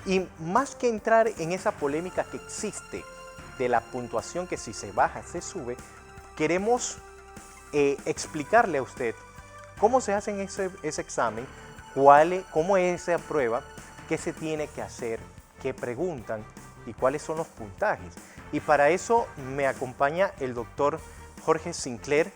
Y más que entrar en esa polémica que existe de la puntuación que si se baja, se sube, queremos explicarle a usted cómo se hace ese examen, cómo es esa prueba, qué se tiene que hacer, qué preguntan y cuáles son los puntajes. Y para eso me acompaña el doctor Jorge Sinclair,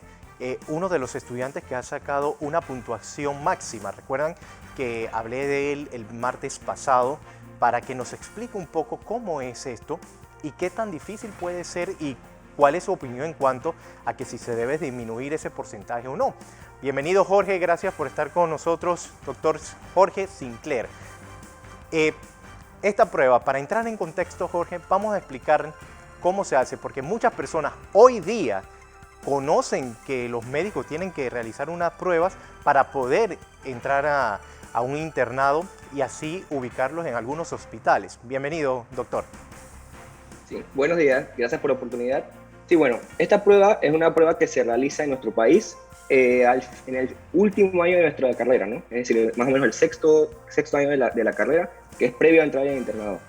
uno de los estudiantes que ha sacado una puntuación máxima. Recuerdan que hablé de él el martes pasado para que nos explique un poco cómo es esto y qué tan difícil puede ser y cuál es su opinión en cuanto a que si se debe disminuir ese porcentaje o no. Bienvenido, Jorge, gracias por estar con nosotros, doctor Jorge Sinclair. Esta prueba, para entrar en contexto, Jorge, vamos a explicar cómo se hace, porque muchas personas hoy día conocen que los médicos tienen que realizar unas pruebas para poder entrar a un internado y así ubicarlos en algunos hospitales. Bienvenido, doctor. Sí, buenos días, gracias por la oportunidad. Sí, bueno, esta prueba es una prueba que se realiza en nuestro país en el último año de nuestra carrera, ¿no? Es decir, más o menos el sexto año de la carrera, que es previo a entrar en internado.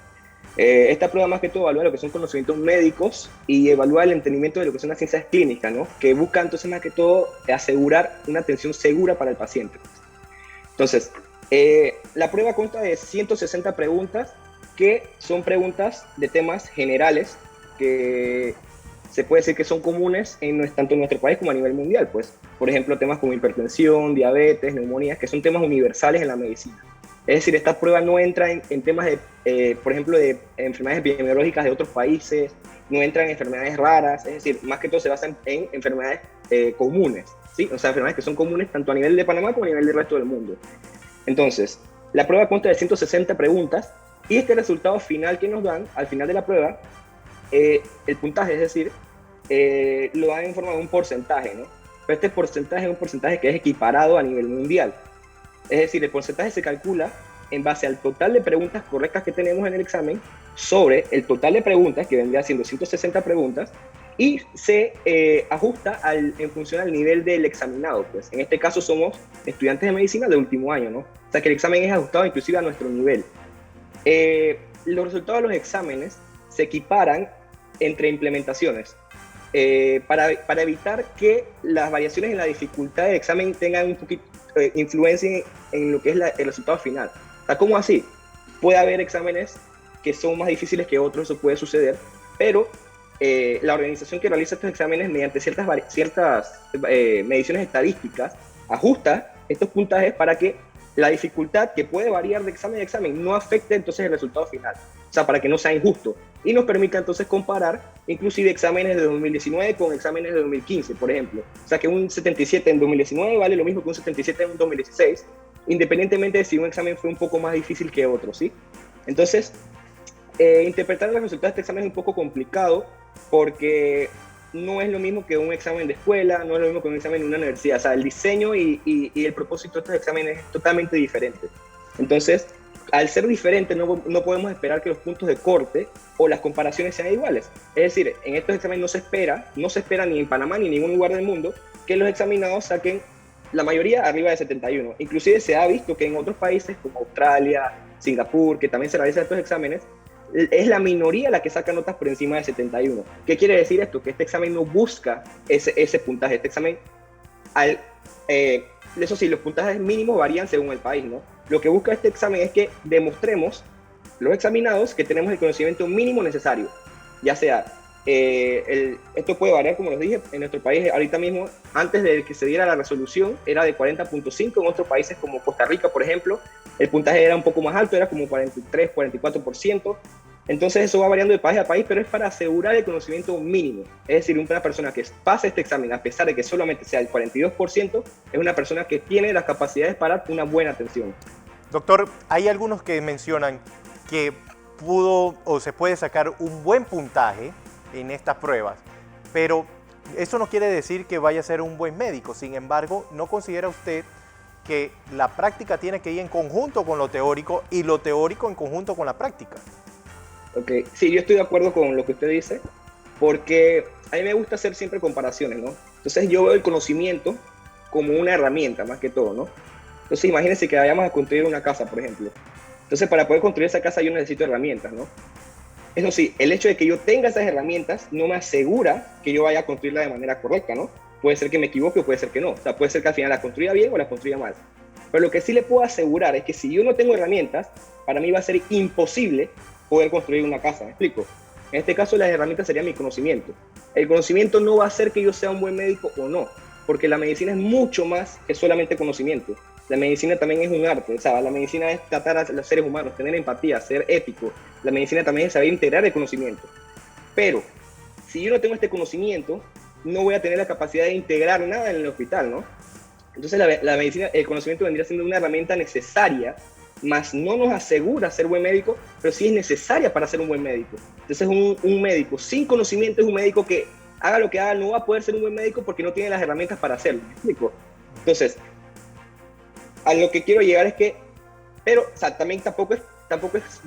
Esta prueba más que todo evalúa lo que son conocimientos médicos y evalúa el entendimiento de lo que son las ciencias clínicas, ¿no? Que busca entonces más que todo asegurar una atención segura para el paciente. Entonces, la prueba consta de 160 preguntas que son preguntas de temas generales que se puede decir que son comunes tanto en nuestro país como a nivel mundial. Pues, por ejemplo, temas como hipertensión, diabetes, neumonías, que son temas universales en la medicina. Es decir, esta prueba no entra en temas de, por ejemplo, de enfermedades epidemiológicas de otros países, no entra en enfermedades raras, es decir, más que todo se basa en enfermedades comunes, ¿sí? O sea, enfermedades que son comunes tanto a nivel de Panamá como a nivel del resto del mundo. Entonces, la prueba consta de 160 preguntas y este resultado final que nos dan al final de la prueba, el puntaje, es decir, lo dan en forma de un porcentaje, ¿no? Pero este porcentaje es un porcentaje que es equiparado a nivel mundial. Es decir, el porcentaje se calcula en base al total de preguntas correctas que tenemos en el examen sobre el total de preguntas, que vendría siendo 160 preguntas, y se ajusta en función al nivel del examinado. Pues en este caso somos estudiantes de medicina de último año, ¿no? O sea que el examen es ajustado inclusive a nuestro nivel. Los resultados de los exámenes se equiparan entre implementaciones para evitar que las variaciones en la dificultad del examen tengan un poquito influencia en lo que es el resultado final. O sea, ¿cómo así? Puede haber exámenes que son más difíciles que otros, eso puede suceder, pero la organización que realiza estos exámenes mediante ciertas mediciones estadísticas ajusta estos puntajes para que la dificultad, que puede variar de examen a examen, no afecte entonces el resultado final. O sea, para que no sea injusto. Y nos permita entonces comparar inclusive exámenes de 2019 con exámenes de 2015, por ejemplo. O sea, que un 77 en 2019 vale lo mismo que un 77 en 2016, independientemente de si un examen fue un poco más difícil que otro, ¿sí? Entonces, interpretar los resultados de este examen es un poco complicado porque no es lo mismo que un examen de escuela, no es lo mismo que un examen en una universidad. O sea, el diseño y el propósito de estos exámenes es totalmente diferente. Entonces, al ser diferente, no podemos esperar que los puntos de corte o las comparaciones sean iguales. Es decir, en estos exámenes no se espera ni en Panamá ni en ningún lugar del mundo que los examinados saquen la mayoría arriba de 71. Inclusive se ha visto que en otros países como Australia, Singapur, que también se realizan estos exámenes, es la minoría la que saca notas por encima de 71. ¿Qué quiere decir esto? Que este examen no busca ese puntaje. Este examen, eso sí, los puntajes mínimos varían según el país, ¿no? Lo que busca este examen es que demostremos los examinados que tenemos el conocimiento mínimo necesario. Ya sea, esto puede variar, como les dije, en nuestro país ahorita mismo, antes de que se diera la resolución, era de 40.5, en otros países como Costa Rica, por ejemplo, el puntaje era un poco más alto, era como 43, 44%. Entonces eso va variando de país a país, pero es para asegurar el conocimiento mínimo. Es decir, una persona que pase este examen, a pesar de que solamente sea el 42%, es una persona que tiene las capacidades para una buena atención. Doctor, hay algunos que mencionan que pudo o se puede sacar un buen puntaje en estas pruebas, pero eso no quiere decir que vaya a ser un buen médico. Sin embargo, ¿no considera usted que la práctica tiene que ir en conjunto con lo teórico y lo teórico en conjunto con la práctica? Ok, sí, yo estoy de acuerdo con lo que usted dice, porque a mí me gusta hacer siempre comparaciones, ¿no? Entonces yo veo el conocimiento como una herramienta más que todo, ¿no? Entonces imagínense que vayamos a construir una casa, por ejemplo. Entonces, para poder construir esa casa yo necesito herramientas, ¿no? Eso sí, el hecho de que yo tenga esas herramientas no me asegura que yo vaya a construirla de manera correcta, ¿no? Puede ser que me equivoque o puede ser que no. O sea, puede ser que al final la construya bien o la construya mal. Pero lo que sí le puedo asegurar es que si yo no tengo herramientas, para mí va a ser imposible poder construir una casa, ¿me explico? En este caso, las herramientas serían mi conocimiento. El conocimiento no va a hacer que yo sea un buen médico o no, porque la medicina es mucho más que solamente conocimiento. La medicina también es un arte, o sea, la medicina es tratar a los seres humanos, tener empatía, ser ético. La medicina también es saber integrar el conocimiento. Pero, si yo no tengo este conocimiento, no voy a tener la capacidad de integrar nada en el hospital, ¿no? Entonces la medicina, el conocimiento vendría siendo una herramienta necesaria, más no nos asegura ser buen médico, pero sí es necesaria para ser un buen médico. Entonces un médico sin conocimiento es un médico que haga lo que haga, no va a poder ser un buen médico porque no tiene las herramientas para hacerlo, ¿me explico? Entonces, a lo que quiero llegar es que, pero o sea, tampoco es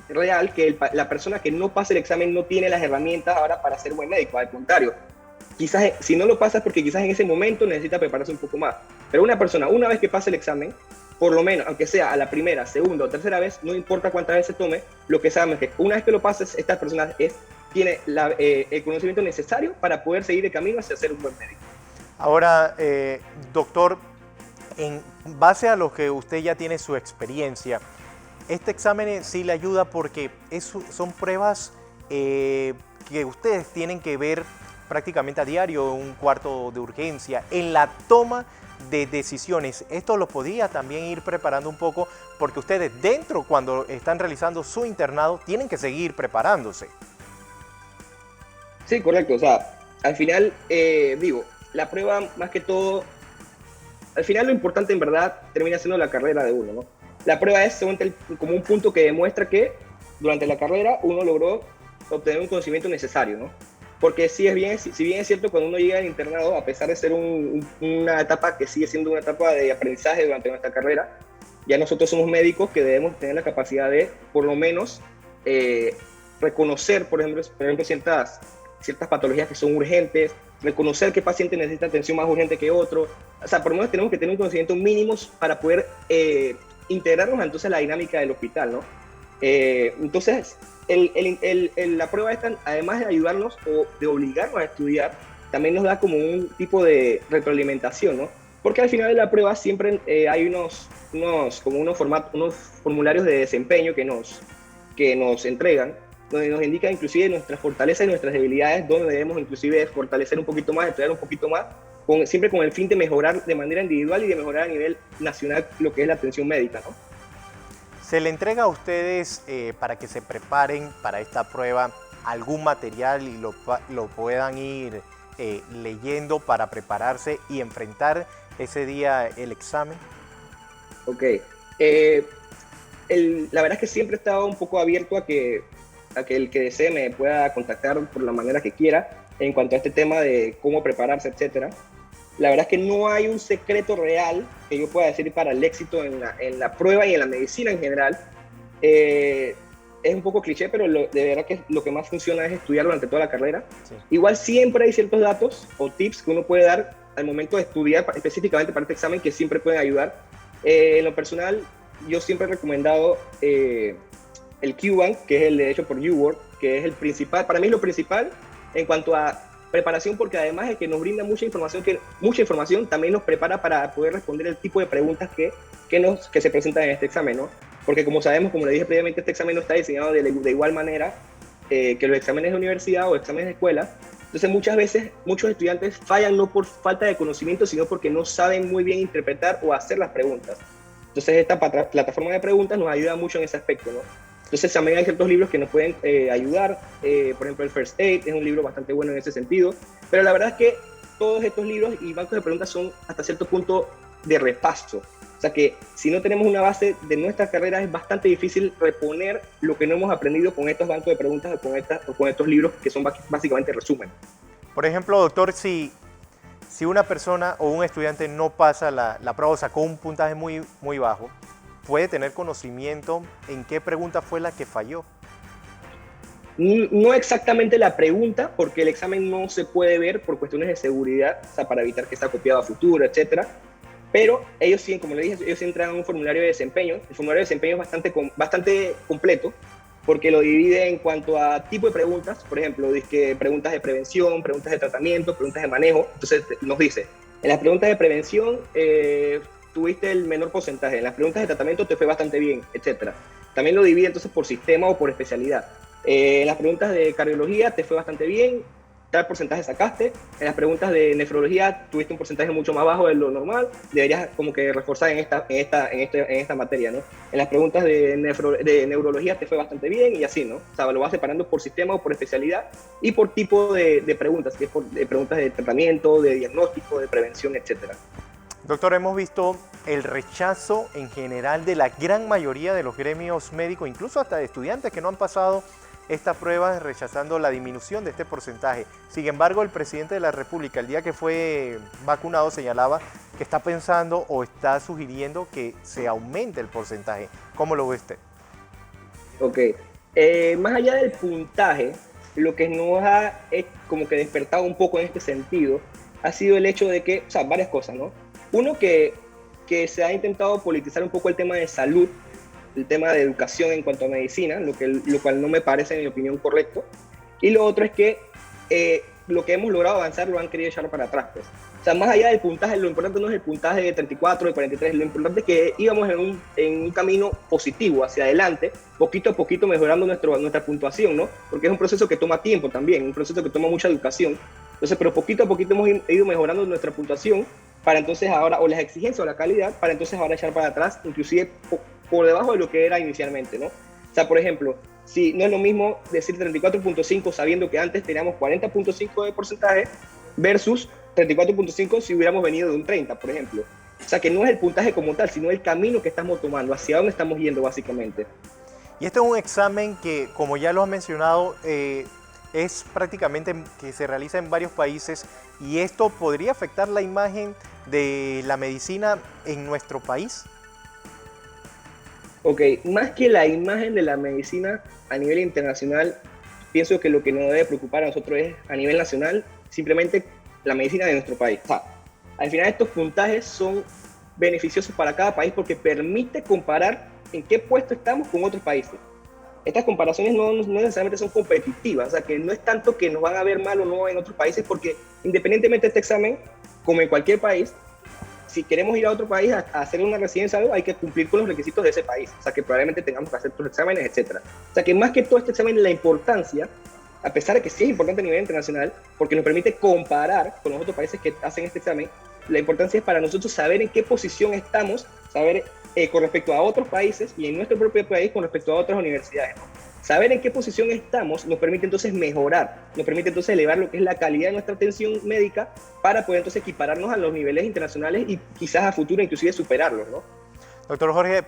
real que la persona que no pase el examen no tiene las herramientas ahora para ser buen médico, al contrario. Quizás si no lo pasa es porque quizás en ese momento necesita prepararse un poco más. Pero una persona, una vez que pase el examen, por lo menos, aunque sea a la primera, segunda o tercera vez, no importa cuántas veces tome, lo que sabemos es que una vez que lo pases, esta persona tiene el conocimiento necesario para poder seguir el camino hacia ser un buen médico. Ahora, doctor, en base a lo que usted ya tiene su experiencia, este examen sí le ayuda porque son pruebas que ustedes tienen que ver prácticamente a diario en un cuarto de urgencia, en la toma de decisiones. Esto lo podía también ir preparando un poco porque ustedes dentro, cuando están realizando su internado, tienen que seguir preparándose. Sí, correcto. O sea, al final, digo, la prueba más que todo, al final lo importante en verdad termina siendo la carrera de uno, ¿no? La prueba es como un punto que demuestra que durante la carrera uno logró obtener un conocimiento necesario, ¿no? Porque si bien es cierto, cuando uno llega al internado, a pesar de ser una etapa que sigue siendo una etapa de aprendizaje durante nuestra carrera, ya nosotros somos médicos que debemos tener la capacidad de, por lo menos, reconocer, por ejemplo ciertas patologías que son urgentes, reconocer qué paciente necesita atención más urgente que otro. O sea, por lo menos tenemos que tener un conocimiento mínimo para poder integrarnos entonces a la dinámica del hospital, ¿no? Entonces, la prueba esta, además de ayudarnos o de obligarnos a estudiar, también nos da como un tipo de retroalimentación, ¿no? Porque al final de la prueba siempre hay unos formularios de desempeño que nos entregan, donde nos indican inclusive nuestras fortalezas y nuestras debilidades, donde debemos inclusive fortalecer un poquito más, estudiar un poquito más, siempre con el fin de mejorar de manera individual y de mejorar a nivel nacional lo que es la atención médica, ¿no? ¿Se le entrega a ustedes para que se preparen para esta prueba algún material y lo puedan ir leyendo para prepararse y enfrentar ese día el examen? Ok. La verdad es que siempre he estado un poco abierto a que el que desee me pueda contactar por la manera que quiera en cuanto a este tema de cómo prepararse, etcétera. La verdad es que no hay un secreto real que yo pueda decir para el éxito en la prueba y en la medicina en general. Es un poco cliché, pero de verdad que lo que más funciona es estudiar durante toda la carrera. Sí. Igual siempre hay ciertos datos o tips que uno puede dar al momento de estudiar específicamente para este examen que siempre pueden ayudar. En lo personal, yo siempre he recomendado el QBank, que es el de hecho por UWorld, que es el principal, para mí es lo principal en cuanto a preparación, porque además de que nos brinda mucha información, también nos prepara para poder responder el tipo de preguntas que se presentan en este examen, ¿no? Porque como sabemos, como le dije previamente, este examen no está diseñado de igual manera que los exámenes de universidad o exámenes de escuela. Entonces muchas veces muchos estudiantes fallan no por falta de conocimiento, sino porque no saben muy bien interpretar o hacer las preguntas. Entonces esta plataforma de preguntas nos ayuda mucho en ese aspecto, ¿no? Entonces también hay ciertos libros que nos pueden ayudar, por ejemplo el First Aid es un libro bastante bueno en ese sentido, pero la verdad es que todos estos libros y bancos de preguntas son hasta cierto punto de repaso. O sea que si no tenemos una base de nuestra carrera es bastante difícil reponer lo que no hemos aprendido con estos bancos de preguntas o con estos libros que son básicamente resumen. Por ejemplo, doctor, si una persona o un estudiante no pasa la prueba o sacó un puntaje muy, muy bajo, ¿puede tener conocimiento en qué pregunta fue la que falló? No exactamente la pregunta, porque el examen no se puede ver por cuestiones de seguridad, o sea, para evitar que sea copiado a futuro, etcétera. Pero ellos sí, como le dije, ellos sí entran a un formulario de desempeño. El formulario de desempeño es bastante completo porque lo divide en cuanto a tipo de preguntas. Por ejemplo, dice preguntas de prevención, preguntas de tratamiento, preguntas de manejo. Entonces nos dice, en las preguntas de prevención tuviste el menor porcentaje, en las preguntas de tratamiento te fue bastante bien, etcétera. También lo divide entonces por sistema o por especialidad. En las preguntas de cardiología te fue bastante bien, tal porcentaje sacaste. En las preguntas de nefrología tuviste un porcentaje mucho más bajo de lo normal, deberías como que reforzar en esta materia, ¿no? En las preguntas de neurología te fue bastante bien y así, ¿no? O sea, lo vas separando por sistema o por especialidad y por tipo de preguntas, que es por preguntas de tratamiento, de diagnóstico, de prevención, etcétera. Doctor, hemos visto el rechazo en general de la gran mayoría de los gremios médicos, incluso hasta de estudiantes que no han pasado estas pruebas, rechazando la disminución de este porcentaje. Sin embargo, el presidente de la República, el día que fue vacunado, señalaba que está pensando o está sugiriendo que se aumente el porcentaje. ¿Cómo lo ve usted? Ok. Más allá del puntaje, lo que nos ha como que despertado un poco en este sentido ha sido el hecho de que, o sea, varias cosas, ¿no? Uno, que se ha intentado politizar un poco el tema de salud, el tema de educación en cuanto a medicina, lo cual no me parece, en mi opinión, correcto. Y lo otro es que lo que hemos logrado avanzar lo han querido echar para atrás, pues. O sea, más allá del puntaje, lo importante no es el puntaje de 34, de 43, lo importante es que íbamos en un camino positivo hacia adelante, poquito a poquito mejorando nuestra puntuación, ¿no? Porque es un proceso que toma tiempo también, un proceso que toma mucha educación. Entonces, pero poquito a poquito hemos ido mejorando nuestra puntuación para entonces ahora, o las exigencias o la calidad, para entonces ahora echar para atrás, inclusive por debajo de lo que era inicialmente, ¿no? O sea, por ejemplo, si no es lo mismo decir 34.5 sabiendo que antes teníamos 40.5 de porcentaje versus 34.5 si hubiéramos venido de un 30, por ejemplo. O sea, que no es el puntaje como tal, sino el camino que estamos tomando, hacia dónde estamos yendo básicamente. Y este es un examen que, como ya lo has mencionado, es prácticamente que se realiza en varios países y esto podría afectar la imagen de la medicina en nuestro país. Ok, más que la imagen de la medicina a nivel internacional, pienso que lo que nos debe preocupar a nosotros es a nivel nacional, simplemente la medicina de nuestro país. O sea, al final estos puntajes son beneficiosos para cada país porque permite comparar en qué puesto estamos con otros países. Estas comparaciones no necesariamente son competitivas, o sea, que no es tanto que nos van a ver mal o no en otros países, porque independientemente de este examen, como en cualquier país, si queremos ir a otro país a hacer una residencia o algo, hay que cumplir con los requisitos de ese país, o sea, que probablemente tengamos que hacer otros exámenes, etcétera. O sea, que más que todo este examen, la importancia, a pesar de que sí es importante a nivel internacional, porque nos permite comparar con los otros países que hacen este examen, la importancia es para nosotros saber en qué posición estamos, saber con respecto a otros países y en nuestro propio país con respecto a otras universidades, ¿no? Saber en qué posición estamos nos permite entonces mejorar, nos permite entonces elevar lo que es la calidad de nuestra atención médica para poder entonces equipararnos a los niveles internacionales y quizás a futuro inclusive superarlos, ¿no? Doctor Jorge,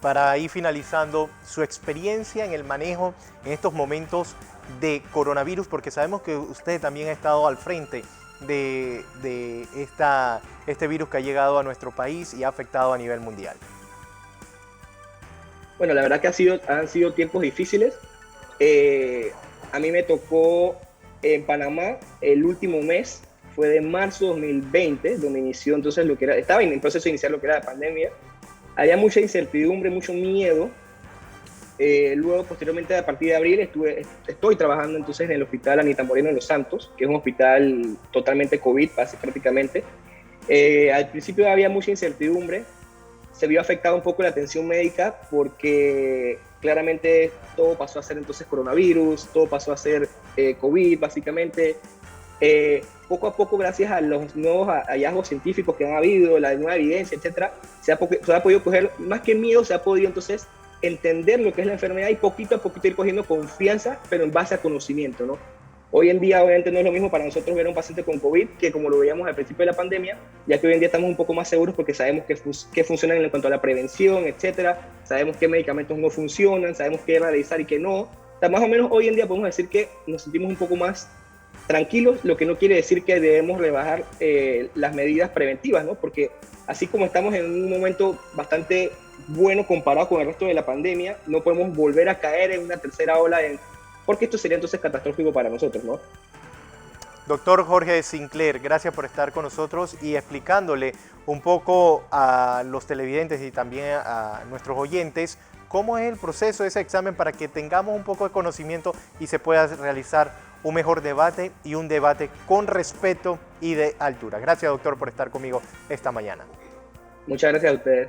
para ir finalizando, su experiencia en el manejo en estos momentos de coronavirus, porque sabemos que usted también ha estado al frente de este virus que ha llegado a nuestro país y ha afectado a nivel mundial. Bueno, la verdad que han sido tiempos difíciles. A mí me tocó en Panamá el último mes, fue de marzo de 2020, donde inició entonces lo que era, estaba en el proceso de iniciar lo que era la pandemia. Había mucha incertidumbre, mucho miedo. Luego, posteriormente, a partir de abril, estoy trabajando entonces en el hospital Anita Moreno de Los Santos, que es un hospital totalmente COVID, prácticamente. Al principio había mucha incertidumbre, se vio afectada un poco la atención médica porque claramente todo pasó a ser entonces coronavirus, todo pasó a ser COVID, básicamente. Poco a poco, gracias a los nuevos hallazgos científicos que han habido, la nueva evidencia, etcétera, se ha podido coger, más que miedo, se ha podido entonces entender lo que es la enfermedad y poquito a poquito ir cogiendo confianza, pero en base a conocimiento, ¿no? Hoy en día, obviamente, no es lo mismo para nosotros ver a un paciente con COVID que como lo veíamos al principio de la pandemia, ya que hoy en día estamos un poco más seguros porque sabemos qué funcionan en cuanto a la prevención, etcétera, sabemos qué medicamentos no funcionan, sabemos qué realizar y qué no. O sea, más o menos hoy en día podemos decir que nos sentimos un poco más tranquilos, lo que no quiere decir que debemos rebajar las medidas preventivas, ¿no? Porque así como estamos en un momento bastante bueno comparado con el resto de la pandemia, no podemos volver a caer en una tercera ola, porque esto sería entonces catastrófico para nosotros, ¿no? Doctor Jorge Sinclair, gracias por estar con nosotros y explicándole un poco a los televidentes y también a nuestros oyentes cómo es el proceso de ese examen para que tengamos un poco de conocimiento y se pueda realizar un mejor debate y un debate con respeto y de altura. Gracias, doctor, por estar conmigo esta mañana. Muchas gracias a ustedes.